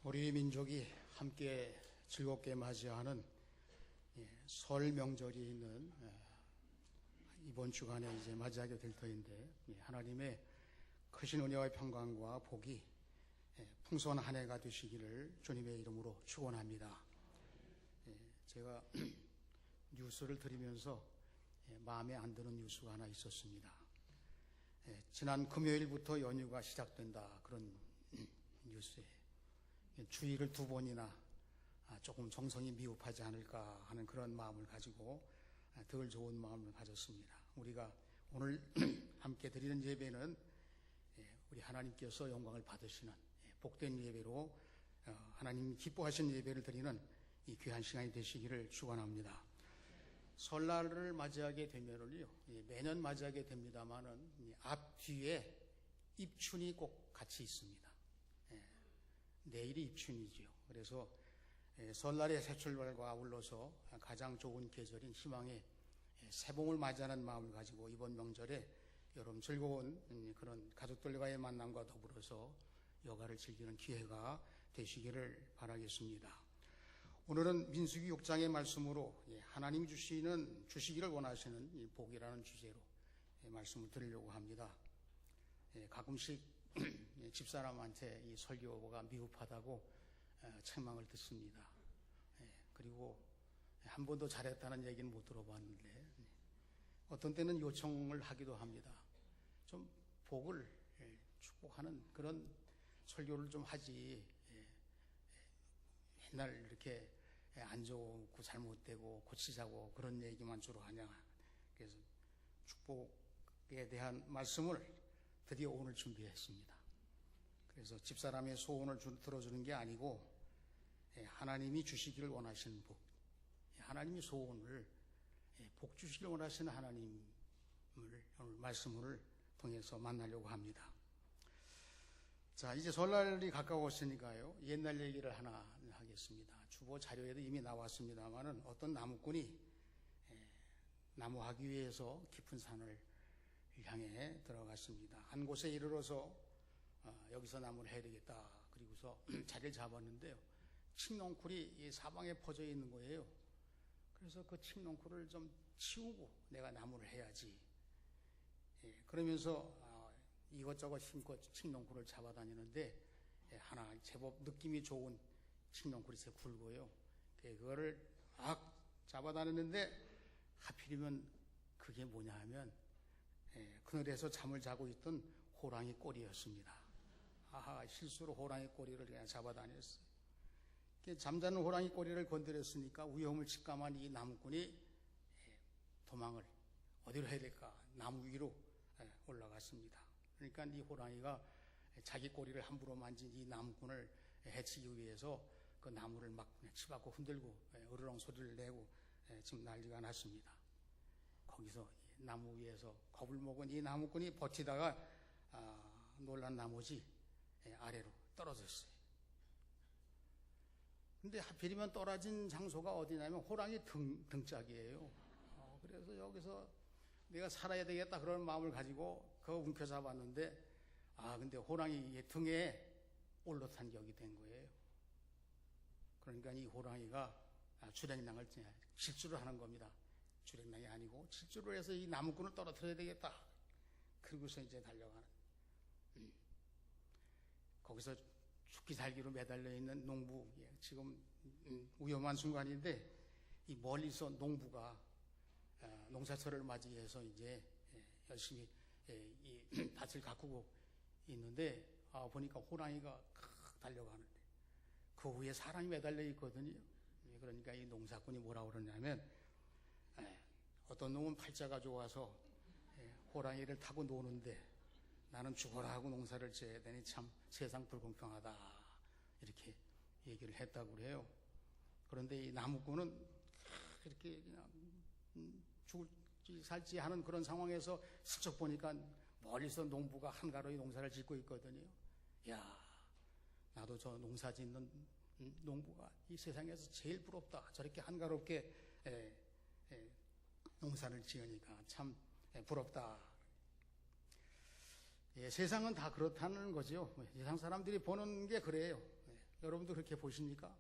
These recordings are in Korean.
우리 민족이 함께 즐겁게 맞이하는 설 명절이 있는 이번 주간에 이제 맞이하게 될 터인데, 하나님의 크신 은혜와 평강과 복이 풍성한 한 해가 되시기를 주님의 이름으로 축원합니다. 제가 뉴스를 들으면서 마음에 안 드는 뉴스가 하나 있었습니다. 지난 금요일부터 연휴가 시작된다, 그런 뉴스에 주의를 2번이나 조금 정성이 미흡하지 않을까 하는 그런 마음을 가지고 덜 좋은 마음을 가졌습니다. 우리가 오늘 함께 드리는 예배는 우리 하나님께서 영광을 받으시는 복된 예배로 하나님 기뻐하신 예배를 드리는 이 귀한 시간이 되시기를 축원합니다. 설날을 맞이하게 되면은요, 매년 맞이하게 됩니다만은 앞뒤에 입춘이 꼭 같이 있습니다. 내일이 입춘이지요. 그래서 설날의 새 출발과 아울러서 가장 좋은 계절인 희망의 새봄을 맞이하는 마음을 가지고 이번 명절에 여러분 즐거운 그런 가족들과의 만남과 더불어서 여가를 즐기는 기회가 되시기를 바라겠습니다. 오늘은 민수기 6장의 말씀으로 하나님이 주시기를 원하시는 복이라는 주제로 말씀을 드리려고 합니다. 가끔씩 집사람한테 이 설교가 미흡하다고 책망을 듣습니다. 그리고 한 번도 잘했다는 얘기는 못 들어봤는데, 어떤 때는 요청을 하기도 합니다. 좀 복을 축복하는 그런 설교를 좀 하지, 맨날 이렇게 안 좋고 잘못되고 고치자고 그런 얘기만 주로 하냐. 그래서 축복에 대한 말씀을 드디어 오늘 준비했습니다. 그래서 집사람의 소원을 들어주는 게 아니고 하나님이 주시기를 원하시는 복, 하나님의 소원을 복 주시기를 원하시는 하나님을 오늘 말씀을 통해서 만나려고 합니다. 자, 이제 설날이 가까웠으니까요, 옛날 얘기를 하나 하겠습니다. 주보 자료에도 이미 나왔습니다만은 어떤 나무꾼이 나무하기 위해서 깊은 산을 향해 들어갔습니다. 한 곳에 이르러서 여기서 나무를 해야 되겠다. 그리고서 자리를 잡았는데요, 칡농쿨이 사방에 퍼져 있는 거예요. 그래서 그 칡농쿨을 좀 치우고 내가 나무를 해야지. 그러면서 이것저것 심고 칡농쿨을 잡아다니는데 하나 제법 느낌이 좋은 칡농쿨이 새 굵어요. 그거를 잡아다니는데 하필이면 그게 뭐냐 하면 그늘에서 잠을 자고 있던 호랑이 꼬리였습니다. 실수로 호랑이 꼬리를 그냥 잡아다녔어요. 잠자는 호랑이 꼬리를 건드렸으니까 위험을 직감한 이 나무꾼이 도망을 어디로 해야 될까? 나무 위로 올라갔습니다. 그러니까 이 호랑이가 자기 꼬리를 함부로 만진 이 나무꾼을 해치기 위해서 그 나무를 막 치받고 흔들고 으르렁 소리를 내고 지금 난리가 났습니다. 거기서 나무 위에서 겁을 먹은 이 나무꾼이 버티다가 놀란 나머지 아래로 떨어졌어요. 근데 하필이면 떨어진 장소가 어디냐면 호랑이 등짝이에요. 그래서 여기서 내가 살아야 되겠다 그런 마음을 가지고 그거 움켜잡았는데 근데 호랑이 등에 올라탄 격이 된 거예요. 그러니까 이 호랑이가 주랭랑을 질주를 하는 겁니다. 주랭랑이 아니고 질주를 해서 이 나무꾼을 떨어뜨려야 되겠다. 그러고서 이제 달려가는. 거기서 죽기 살기로 매달려 있는 농부, 지금 위험한 순간인데 이 멀리서 농부가 농사철을 맞이해서 이제 열심히 이 밭을 가꾸고 있는데 보니까 호랑이가 달려가는데 그 위에 사람이 매달려 있거든요. 그러니까 이 농사꾼이 뭐라고 그러냐면 어떤 놈은 팔자가 좋아서 호랑이를 타고 노는데 나는 죽어라 하고 농사를 지어야 되니 참 세상 불공평하다, 이렇게 얘기를 했다고 그래요. 그런데 이 나무꾼은 이렇게 그냥 죽을지 살지 하는 그런 상황에서 슬쩍 보니까 멀리서 농부가 한가로이 농사를 짓고 있거든요. 나도 저 농사 짓는 농부가 이 세상에서 제일 부럽다. 저렇게 한가롭게 농사를 지으니까 참 부럽다. 세상은 다 그렇다는 거죠. 세상 사람들이 보는 게 그래요. 여러분도 그렇게 보십니까?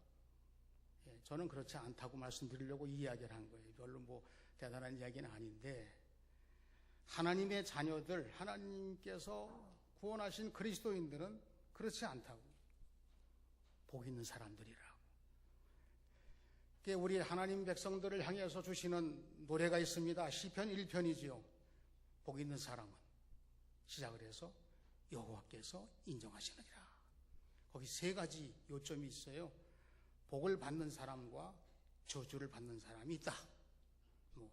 예, 저는 그렇지 않다고 말씀드리려고 이 이야기를 한 거예요. 별로 뭐 대단한 이야기는 아닌데, 하나님의 자녀들, 하나님께서 구원하신 그리스도인들은 그렇지 않다고. 복 있는 사람들이라고. 우리 하나님 백성들을 향해서 주시는 노래가 있습니다. 시편 1편이지요. 복 있는 사람은 시작을 해서 여호와께서 인정하시느니라. 거기 세 가지 요점이 있어요. 복을 받는 사람과 저주를 받는 사람이 있다. 뭐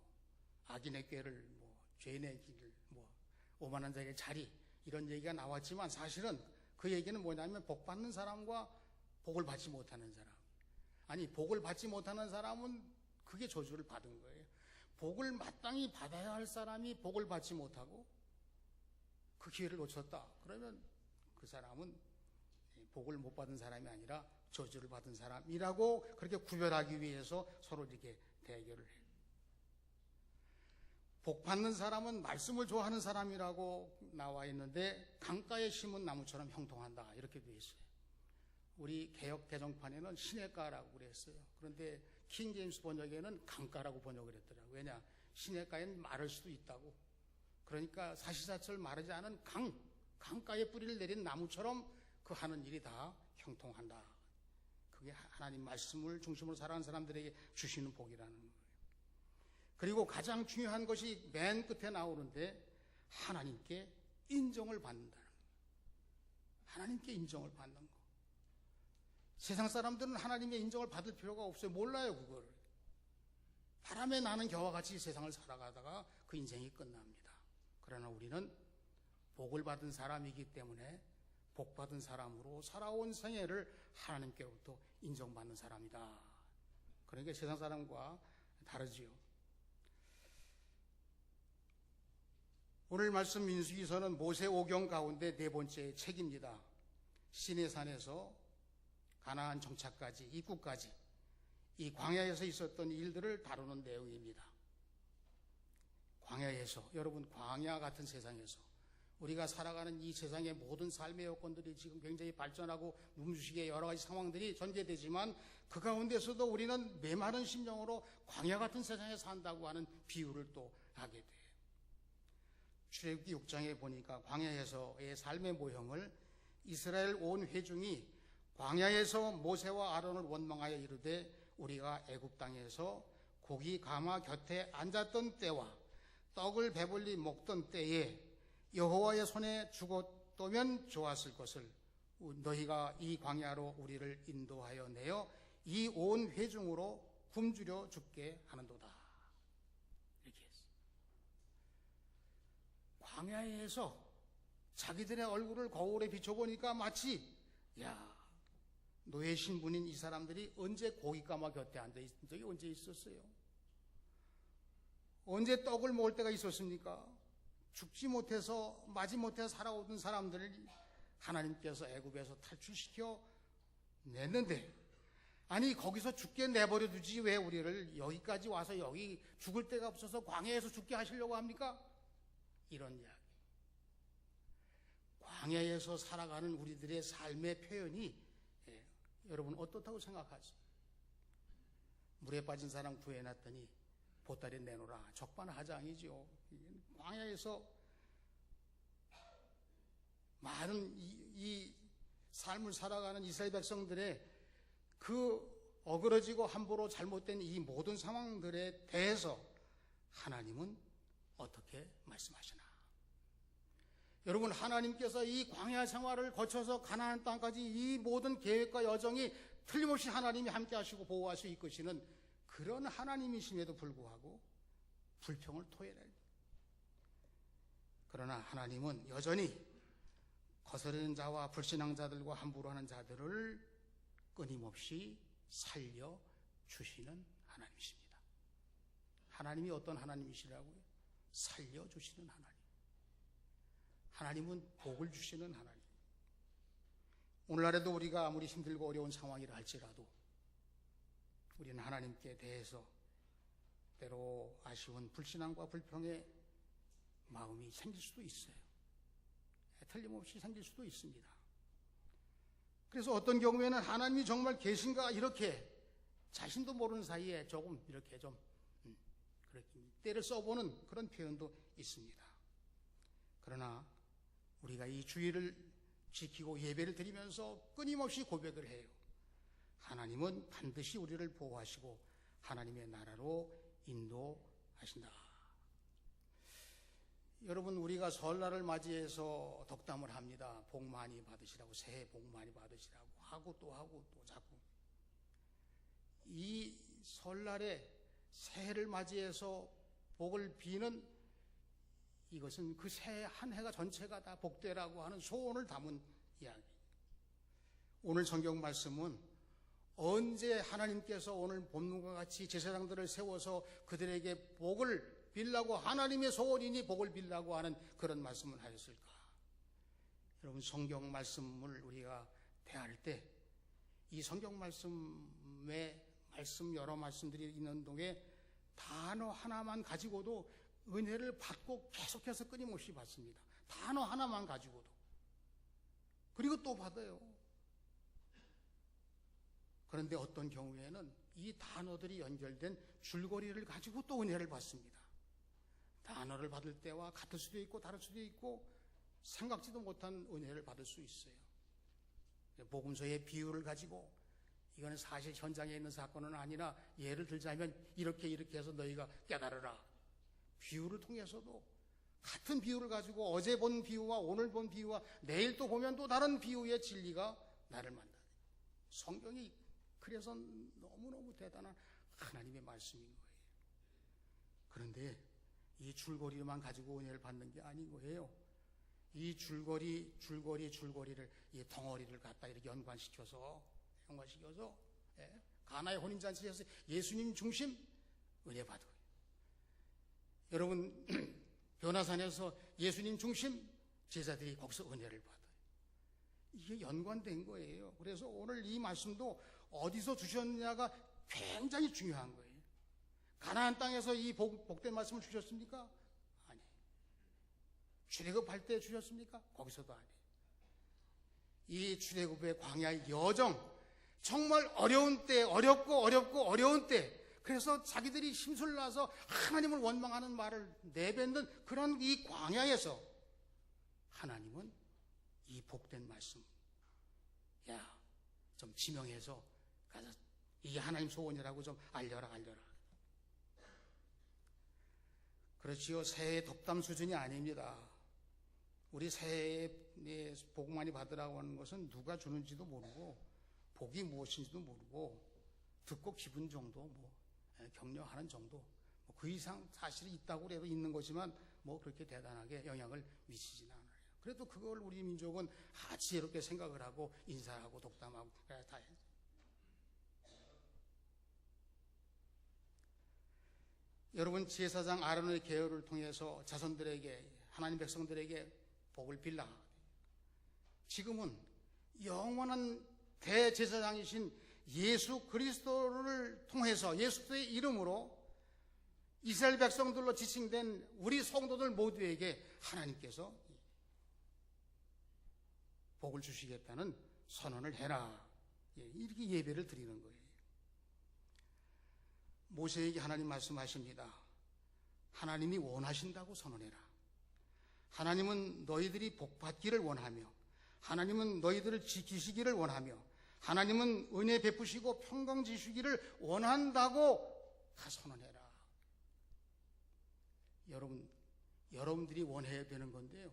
악인의 꾀를, 뭐 죄인의 길을, 뭐 오만한 자의 자리, 이런 얘기가 나왔지만 사실은 그 얘기는 뭐냐면 복 받는 사람과 복을 받지 못하는 사람. 아니, 복을 받지 못하는 사람은 그게 저주를 받은 거예요. 복을 마땅히 받아야 할 사람이 복을 받지 못하고 그 기회를 놓쳤다. 그러면 그 사람은 복을 못 받은 사람이 아니라 저주를 받은 사람이라고 그렇게 구별하기 위해서 서로 이렇게 대결을 해요. 복 받는 사람은 말씀을 좋아하는 사람이라고 나와 있는데 강가에 심은 나무처럼 형통한다, 이렇게 되어 있어요. 우리 개역 개정판에는 시냇가라고 그랬어요. 그런데 킹 제임스 번역에는 강가라고 번역을 했더라고요. 왜냐? 시냇가엔 마를 수도 있다고. 그러니까 사시사철 마르지 않은 강가에 뿌리를 내린 나무처럼 그 하는 일이 다 형통한다. 그게 하나님 말씀을 중심으로 살아가는 사람들에게 주시는 복이라는 거예요. 그리고 가장 중요한 것이 맨 끝에 나오는데 하나님께 인정을 받는다는 거예요. 하나님께 인정을 받는 거. 세상 사람들은 하나님의 인정을 받을 필요가 없어요. 몰라요, 그걸. 바람에 나는 겨와 같이 세상을 살아가다가 그 인생이 끝납니다. 그러나 우리는 복을 받은 사람이기 때문에 복 받은 사람으로 살아온 생애를 하나님께로부터 인정받는 사람이다. 그러니까 세상 사람과 다르지요. 오늘 말씀 민수기서는 모세 오경 가운데 네 번째 책입니다. 시내산에서 가나안 정착까지, 입구까지 이 광야에서 있었던 일들을 다루는 내용입니다. 광야에서, 여러분, 광야 같은 세상에서 우리가 살아가는 이 세상의 모든 삶의 여건들이 지금 굉장히 발전하고 눈부시게 여러 가지 상황들이 전개되지만 그 가운데서도 우리는 메마른 심령으로 광야 같은 세상에 산다고 하는 비유를 또 하게 돼요. 출애굽기 6장에 보니까 광야에서의 삶의 모형을 이스라엘 온 회중이 광야에서 모세와 아론을 원망하여 이르되 우리가 애굽 땅에서 고기 가마 곁에 앉았던 때와 떡을 배불리 먹던 때에 여호와의 손에 죽었다면 좋았을 것을 너희가 이 광야로 우리를 인도하여 내어 이 온 회중으로 굶주려 죽게 하는도다. 이렇게 했어요. 광야에서 자기들의 얼굴을 거울에 비춰보니까 마치 노예 신분인 이 사람들이 언제 고깃가마 곁에 앉아있은 적이 언제 있었어요? 언제 떡을 먹을 때가 있었습니까? 죽지 못해서 마지 못해서 살아오던 사람들을 하나님께서 애굽에서 탈출시켜 냈는데, 아니 거기서 죽게 내버려 두지 왜 우리를 여기까지 와서 여기 죽을 데가 없어서 광야에서 죽게 하시려고 합니까? 이런 이야기. 광야에서 살아가는 우리들의 삶의 표현이 여러분 어떻다고 생각하세요? 물에 빠진 사람 구해놨더니 보따리에 내놓으라, 적반하장이죠. 광야에서 많은 이 삶을 살아가는 이스라엘 백성들의 그 어그러지고 함부로 잘못된 이 모든 상황들에 대해서 하나님은 어떻게 말씀하시나? 여러분, 하나님께서 이 광야 생활을 거쳐서 가나안 땅까지 이 모든 계획과 여정이 틀림없이 하나님이 함께 하시고 보호하시고 이끄시는 그런 하나님이심에도 불구하고 불평을 토해내요. 그러나 하나님은 여전히 거스르는 자와 불신앙자들과 함부로 하는 자들을 끊임없이 살려주시는 하나님이십니다. 하나님이 어떤 하나님이시라고요? 살려주시는 하나님. 하나님은 복을 주시는 하나님. 오늘날에도 우리가 아무리 힘들고 어려운 상황이라 할지라도 우리는 하나님께 대해서 때로 아쉬운 불신앙과 불평의 마음이 생길 수도 있어요. 틀림없이 생길 수도 있습니다. 그래서 어떤 경우에는 하나님이 정말 계신가 이렇게 자신도 모르는 사이에 조금 이렇게 좀 그렇게 때를 써보는 그런 표현도 있습니다. 그러나 우리가 이 주의를 지키고 예배를 드리면서 끊임없이 고백을 해요. 하나님은 반드시 우리를 보호하시고 하나님의 나라로 인도하신다. 여러분, 우리가 설날을 맞이해서 덕담을 합니다. 복 많이 받으시라고, 새해 복 많이 받으시라고 하고 또 자꾸. 이 설날에 새해를 맞이해서 복을 비는 이것은 그 새해 한 해가 전체가 다 복되라고 하는 소원을 담은 이야기. 오늘 성경 말씀은 언제 하나님께서 오늘 본문과 같이 제사장들을 세워서 그들에게 복을 빌라고 하나님의 소원이니 복을 빌라고 하는 그런 말씀을 하셨을까? 여러분, 성경 말씀을 우리가 대할 때 이 성경 말씀에 여러 말씀들이 있는 동에 단어 하나만 가지고도 은혜를 받고 계속해서 끊임없이 받습니다. 단어 하나만 가지고도. 그리고 또 받아요. 그런데 어떤 경우에는 이 단어들이 연결된 줄거리를 가지고 또 은혜를 받습니다. 단어를 받을 때와 같을 수도 있고 다를 수도 있고 생각지도 못한 은혜를 받을 수 있어요. 복음서의 비유를 가지고 이거는 사실 현장에 있는 사건은 아니라 예를 들자면 이렇게 해서 너희가 깨달으라. 비유를 통해서도 같은 비유를 가지고 어제 본 비유와 오늘 본 비유와 내일 또 보면 또 다른 비유의 진리가 나를 만나요. 성경이 그래서 너무너무 대단한 하나님의 말씀인 거예요. 그런데 이 줄거리만 가지고 은혜를 받는 게 아닌 거예요. 이 줄거리를 이 덩어리를 갖다 이렇게 연관시켜서 가나의 혼인잔치에서 예수님 중심 은혜 받아요. 여러분, 변화산에서 예수님 중심 제자들이 거기서 은혜를 받아요. 이게 연관된 거예요. 그래서 오늘 이 말씀도 어디서 주셨느냐가 굉장히 중요한 거예요. 가나안 땅에서 이 복된 말씀을 주셨습니까? 아니에요. 출애굽할 때 주셨습니까? 거기서도 아니에요. 이 출애굽의 광야의 여정, 정말 어려운 때, 어려운 때, 그래서 자기들이 힘술 나서 하나님을 원망하는 말을 내뱉는 그런 이 광야에서 하나님은 이 복된 말씀, 좀 지명해서 가서 이게 하나님 소원이라고 좀 알려라. 그렇지요. 새해 덕담 수준이 아닙니다. 우리 새해에 복 많이 받으라고 하는 것은 누가 주는지도 모르고 복이 무엇인지도 모르고 듣고 기분 정도, 격려하는 정도, 그 이상 사실이 있다고 해도 있는 거지만 그렇게 대단하게 영향을 미치지는 않아요. 그래도 그걸 우리 민족은 지혜롭게 생각을 하고 인사하고 독담하고 다 해요. 여러분, 제사장 아론의 계율을 통해서 자손들에게, 하나님 백성들에게 복을 빌라. 지금은 영원한 대제사장이신 예수 그리스도를 통해서, 예수의 이름으로 이스라엘 백성들로 지칭된 우리 성도들 모두에게 하나님께서 복을 주시겠다는 선언을 해라. 이렇게 예배를 드리는 거예요. 모세에게 하나님 말씀하십니다. 하나님이 원하신다고 선언해라. 하나님은 너희들이 복받기를 원하며, 하나님은 너희들을 지키시기를 원하며, 하나님은 은혜 베푸시고 평강 지시기를 원한다고 다 선언해라. 여러분들이 원해야 되는 건데요,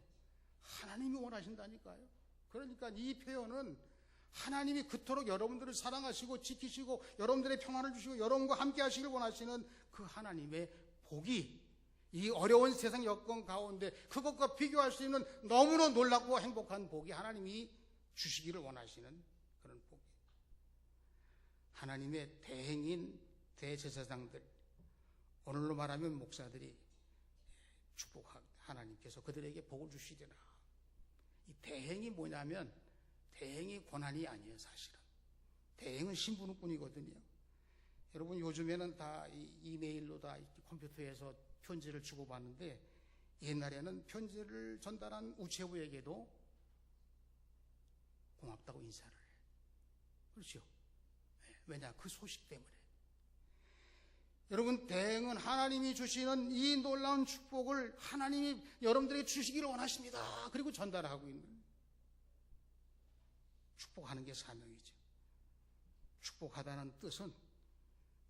하나님이 원하신다니까요. 그러니까 이 표현은 하나님이 그토록 여러분들을 사랑하시고 지키시고 여러분들의 평안을 주시고 여러분과 함께 하시길 원하시는 그 하나님의 복이 이 어려운 세상 여건 가운데 그것과 비교할 수 있는 너무나 놀랍고 행복한 복이 하나님이 주시기를 원하시는 그런 복이, 하나님의 대행인 대제사장들, 오늘로 말하면 목사들이 축복하고 하나님께서 그들에게 복을 주시리라. 이 대행이 뭐냐면 대행이 권한이 아니에요. 사실은 대행은 신분뿐이거든요. 여러분, 요즘에는 다 이메일로 다 컴퓨터에서 편지를 주고받는데, 옛날에는 편지를 전달한 우체부에게도 고맙다고 인사를 해요. 그렇죠? 왜냐? 그 소식 때문에. 여러분, 대응은 하나님이 주시는 이 놀라운 축복을 하나님이 여러분들에게 주시기를 원하십니다. 그리고 전달하고 있는, 축복하는 게 사명이죠. 축복하다는 뜻은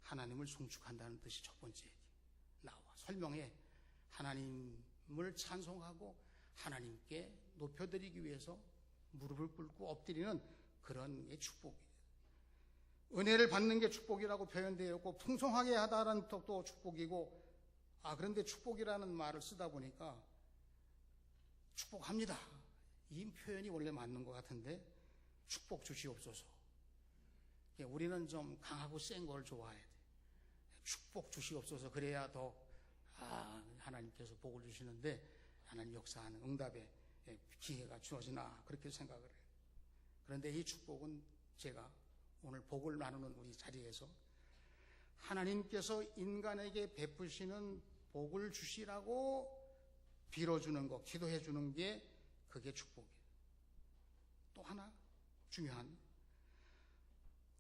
하나님을 송축한다는 뜻이 첫 번째 나와. 설명에 하나님을 찬송하고 하나님께 높여드리기 위해서 무릎을 꿇고 엎드리는 그런 게 축복이에요. 은혜를 받는 게 축복이라고 표현되어 있고, 풍성하게 하다라는 뜻도 축복이고, 그런데 축복이라는 말을 쓰다 보니까 축복합니다, 이 표현이 원래 맞는 것 같은데, 축복 주시옵소서. 우리는 좀 강하고 센 걸 좋아해야 돼. 축복 주시옵소서. 그래야 더 하나님께서 복을 주시는데, 하나님 역사하는 응답의 기회가 주어지나 그렇게 생각을 해요. 그런데 이 축복은 제가 오늘 복을 나누는 우리 자리에서 하나님께서 인간에게 베푸시는 복을 주시라고 빌어주는 것, 기도해 주는 게 그게 축복이에요. 또 하나 중요한,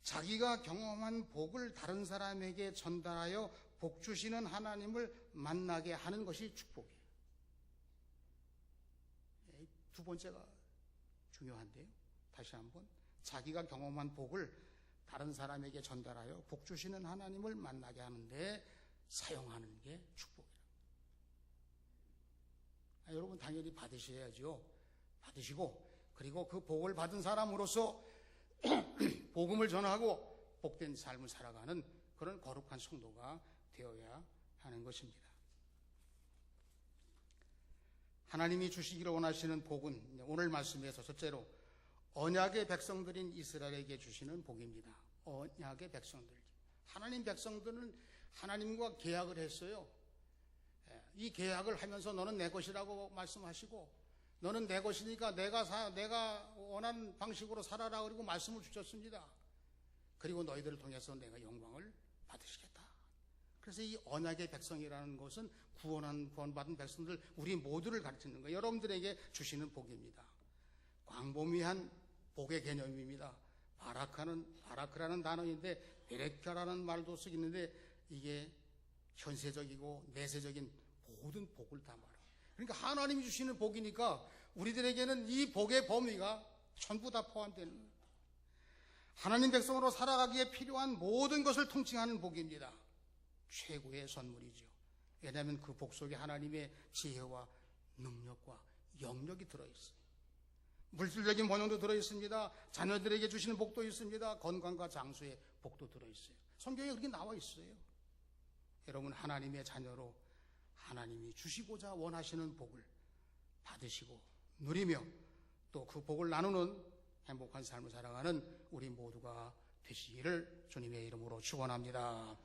자기가 경험한 복을 다른 사람에게 전달하여 복 주시는 하나님을 만나게 하는 것이 축복이에요. 두 번째가 중요한데요. 다시 한번, 자기가 경험한 복을 다른 사람에게 전달하여 복 주시는 하나님을 만나게 하는데 사용하는 게 축복이에요. 여러분, 당연히 받으셔야죠. 받으시고, 그리고 그 복을 받은 사람으로서 복음을 전하고 복된 삶을 살아가는 그런 거룩한 성도가 되어야 하는 것입니다. 하나님이 주시기를 원하시는 복은 오늘 말씀에서 첫째로 언약의 백성들인 이스라엘에게 주시는 복입니다. 언약의 백성들, 하나님 백성들은 하나님과 계약을 했어요. 이 계약을 하면서 너는 내 것이라고 말씀하시고, 너는 내 것이니까 내가 원하는 방식으로 살아라, 그리고 말씀을 주셨습니다. 그리고 너희들을 통해서 내가 영광을 받으시겠다. 그래서 이 언약의 백성이라는 것은 구원받은 백성들, 우리 모두를 가르치는 거예요. 여러분들에게 주시는 복입니다. 광범위한 복의 개념입니다. 바라크라는 단어인데 베레카라는 말도 쓰이는데, 이게 현세적이고 내세적인 모든 복을 다 말해요. 그러니까 하나님이 주시는 복이니까 우리들에게는 이 복의 범위가 전부 다 포함되는 거예요. 하나님 백성으로 살아가기에 필요한 모든 것을 통칭하는 복입니다. 최고의 선물이죠. 왜냐하면 그 복 속에 하나님의 지혜와 능력과 영역이 들어있어요. 물질적인 번영도 들어있습니다. 자녀들에게 주시는 복도 있습니다. 건강과 장수의 복도 들어있어요. 성경에 그렇게 나와 있어요. 여러분, 하나님의 자녀로 하나님이 주시고자 원하시는 복을 받으시고 누리며 또 그 복을 나누는 행복한 삶을 살아가는 우리 모두가 되시기를 주님의 이름으로 축원합니다.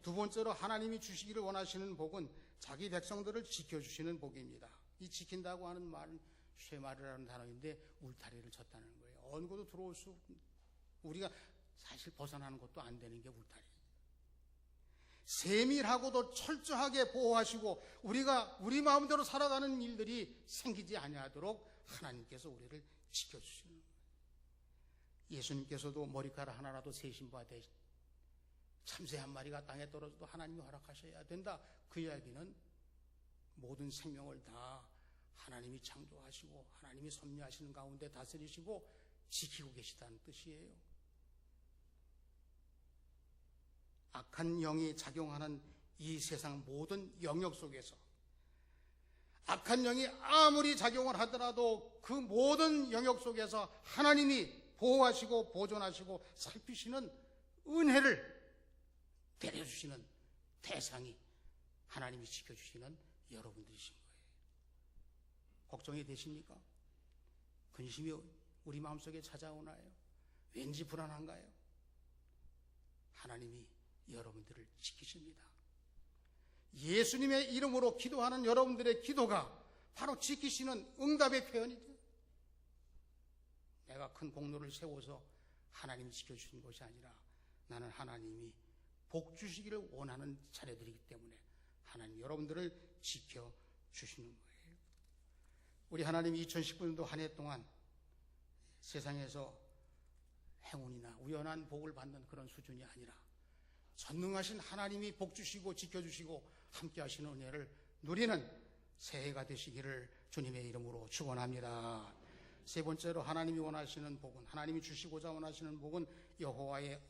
두 번째로, 하나님이 주시기를 원하시는 복은 자기 백성들을 지켜주시는 복입니다. 이 지킨다고 하는 말은 쉐마르라는 단어인데 울타리를 쳤다는 거예요. 어느 곳도 들어올 수, 우리가 사실 벗어나는 것도 안 되는 게 울타리. 세밀하고도 철저하게 보호하시고 우리가 우리 마음대로 살아가는 일들이 생기지 아니하도록 하나님께서 우리를 지켜주시는 거예요. 예수님께서도 머리카락 하나라도 세신바되 참새 한 마리가 땅에 떨어져도 하나님이 허락하셔야 된다. 그 이야기는 모든 생명을 다 하나님이 창조하시고 하나님이 섭리하시는 가운데 다스리시고 지키고 계시다는 뜻이에요. 악한 영이 작용하는 이 세상 모든 영역 속에서 악한 영이 아무리 작용을 하더라도 그 모든 영역 속에서 하나님이 보호하시고 보존하시고 살피시는 은혜를 내려주시는 대상이 하나님이 지켜주시는 여러분들이신 거예요. 걱정이 되십니까? 근심이 우리 마음속에 찾아오나요? 왠지 불안한가요? 하나님이 여러분들을 지키십니다. 예수님의 이름으로 기도하는 여러분들의 기도가 바로 지키시는 응답의 표현이죠. 내가 큰 공로를 세워서 하나님이 지켜주시는 것이 아니라 나는 하나님이 복 주시기를 원하는 자녀들이기 때문에 하나님 여러분들을 지켜주시는 거예요. 우리 하나님이 2019년도 한 해 동안 세상에서 행운이나 우연한 복을 받는 그런 수준이 아니라 전능하신 하나님이 복 주시고 지켜주시고 함께 하시는 은혜를 누리는 새해가 되시기를 주님의 이름으로 축원합니다. 세 번째로 하나님이 원하시는 복은, 하나님이 주시고자 원하시는 복은 여호와의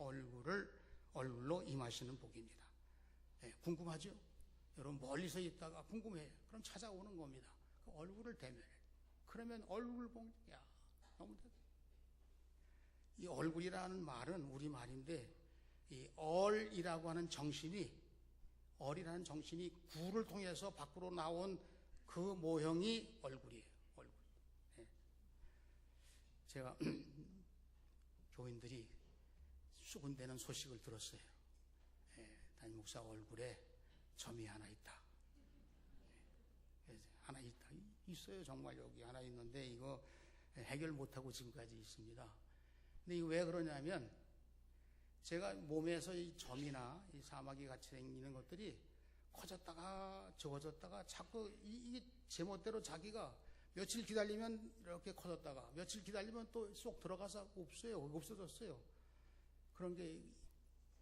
얼굴로 임하시는 복입니다. 궁금하죠? 여러분 멀리서 있다가 궁금해요. 그럼 찾아오는 겁니다. 그 얼굴을 대면해. 그러면 얼굴 보면 너무 이 얼굴이라는 말은 우리말인데 이 얼이라고 하는 정신이 구를 통해서 밖으로 나온 그 모형이 얼굴이에요. 얼굴. 제가 교인들이 수군대는 소식을 들었어요. 담임 목사 얼굴에 점이 하나 있다. 하나 있어요. 정말 여기 하나 있는데 이거 해결 못하고 지금까지 있습니다. 근데 이거 왜 그러냐면 제가 몸에서 이 점이나 이 사마귀 같이 생기는 것들이 커졌다가 적어졌다가 자꾸 이게 제멋대로 자기가 며칠 기다리면 이렇게 커졌다가 며칠 기다리면 또 쏙 들어가서 없어졌어요. 그런 게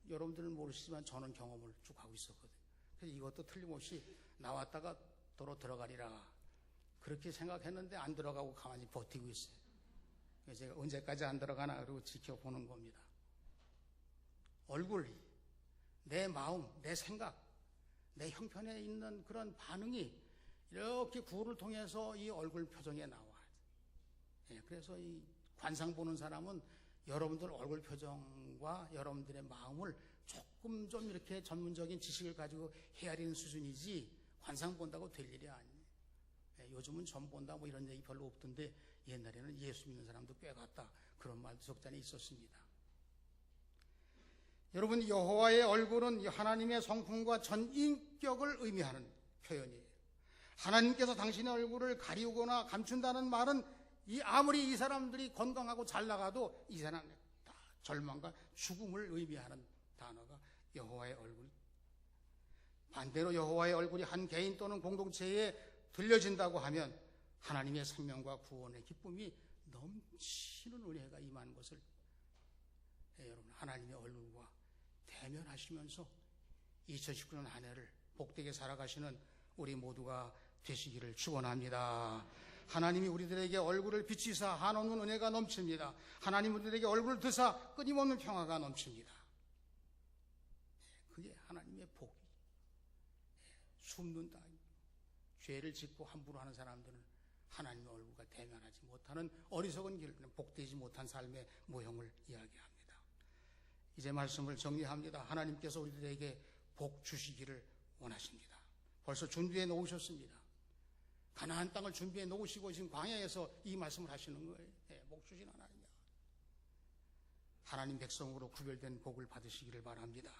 여러분들은 모르시지만 저는 경험을 쭉 하고 있었거든요. 그래서 이것도 틀림없이 나왔다가 도로 들어가리라 그렇게 생각했는데 안 들어가고 가만히 버티고 있어요. 그래서 제가 언제까지 안 들어가나 그러고 지켜보는 겁니다. 얼굴, 내 마음, 내 생각, 내 형편에 있는 그런 반응이 이렇게 구를 통해서 이 얼굴 표정에 나와요. 그래서 이 관상 보는 사람은 여러분들 얼굴 표정과 여러분들의 마음을 조금 좀 이렇게 전문적인 지식을 가지고 헤아리는 수준이지 관상 본다고 될 일이 아니에요. 요즘은 점 본다 뭐 이런 얘기 별로 없던데 옛날에는 예수 믿는 사람도 꽤 갔다 그런 말도 적잖이 있었습니다. 여러분 여호와의 얼굴은 하나님의 성품과 전인격을 의미하는 표현이에요. 하나님께서 당신의 얼굴을 가리우거나 감춘다는 말은 아무리 이 사람들이 건강하고 잘 나가도 이 사람의 다 절망과 죽음을 의미하는 단어가 여호와의 얼굴. 반대로 여호와의 얼굴이 한 개인 또는 공동체에 들려진다고 하면 하나님의 생명과 구원의 기쁨이 넘치는 은혜가 임하는 것을 여러분 하나님의 얼굴과 대면하시면서 2019년 한 해를 복되게 살아가시는 우리 모두가 되시기를 축원합니다. 하나님이 우리들에게 얼굴을 비치사 한없는 은혜가 넘칩니다. 하나님 우리들에게 얼굴을 드사 끊임없는 평화가 넘칩니다. 그게 하나님의 복이. 숨는다. 죄를 짓고 함부로 하는 사람들은 하나님의 얼굴과 대면하지 못하는 어리석은 길, 복되지 못한 삶의 모형을 이야기합니다. 이제 말씀을 정리합니다. 하나님께서 우리들에게 복 주시기를 원하십니다. 벌써 준비해 놓으셨습니다. 가나안 땅을 준비해 놓으시고 지금 광야에서 이 말씀을 하시는 거예요. 복 주신 하나님. 하나님 백성으로 구별된 복을 받으시기를 바랍니다.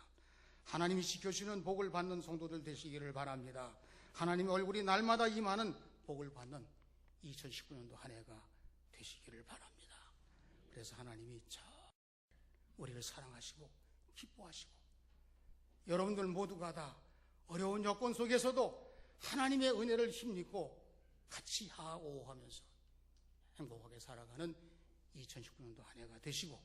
하나님이 지켜주시는 복을 받는 성도들 되시기를 바랍니다. 하나님의 얼굴이 날마다 임하는 복을 받는 2019년도 한 해가 되시기를 바랍니다. 그래서 하나님이 우리를 사랑하시고 기뻐하시고 여러분들 모두가 다 어려운 여건 속에서도 하나님의 은혜를 힘입고 같이 하오하면서 행복하게 살아가는 2019년도 한 해가 되시고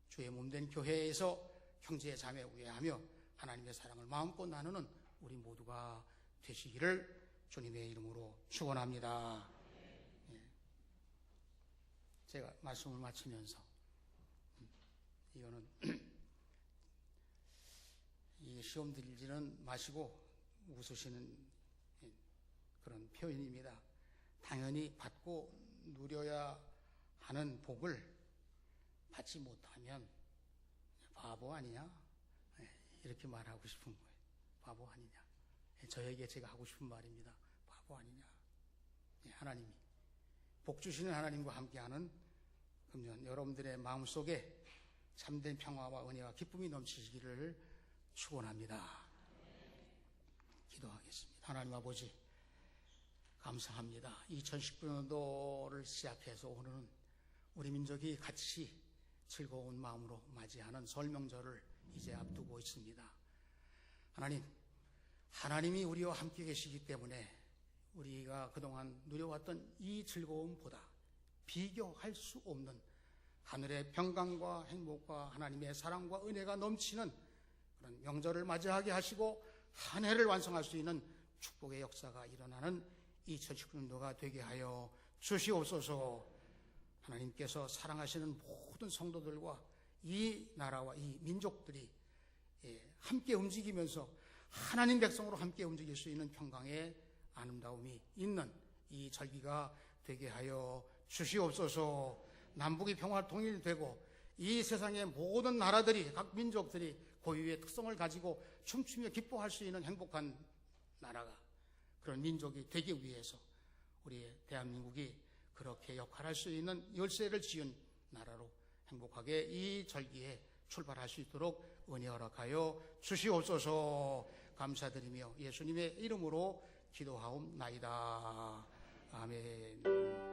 주의 몸된 교회에서 형제 자매 우애하며 하나님의 사랑을 마음껏 나누는 우리 모두가 되시기를 주님의 이름으로 축원합니다. 제가 말씀을 마치면서 이거는 이 시험 들지는 마시고 웃으시는 그런 표현입니다. 당연히 받고 누려야 하는 복을 받지 못하면 바보 아니냐? 이렇게 말하고 싶은 거예요. 바보 아니냐? 저에게 제가 하고 싶은 말입니다. 바보 아니냐? 하나님이 복 주시는 하나님과 함께하는 금년 여러분들의 마음속에 참된 평화와 은혜와 기쁨이 넘치시기를 축원합니다. 기도하겠습니다. 하나님 아버지 감사합니다. 2019년도를 시작해서 오늘은 우리 민족이 같이 즐거운 마음으로 맞이하는 설 명절을 이제 앞두고 있습니다. 하나님이 우리와 함께 계시기 때문에 우리가 그동안 누려왔던 이 즐거움보다 비교할 수 없는 하늘의 평강과 행복과 하나님의 사랑과 은혜가 넘치는 그런 명절을 맞이하게 하시고 한 해를 완성할 수 있는 축복의 역사가 일어나는 2019년도가 되게 하여 주시옵소서. 하나님께서 사랑하시는 모든 성도들과 이 나라와 이 민족들이 함께 움직이면서 하나님 백성으로 함께 움직일 수 있는 평강의 아름다움이 있는 이 절기가 되게 하여 주시옵소서. 남북이 평화 통일되고 이 세상의 모든 나라들이, 각 민족들이 고유의 특성을 가지고 춤추며 기뻐할 수 있는 행복한 나라가, 그런 민족이 되기 위해서 우리 대한민국이 그렇게 역할할 수 있는 열쇠를 지은 나라로 행복하게 이 절기에 출발할 수 있도록 은혜 허락하여 주시옵소서. 감사드리며 예수님의 이름으로 기도하옵나이다. 아멘.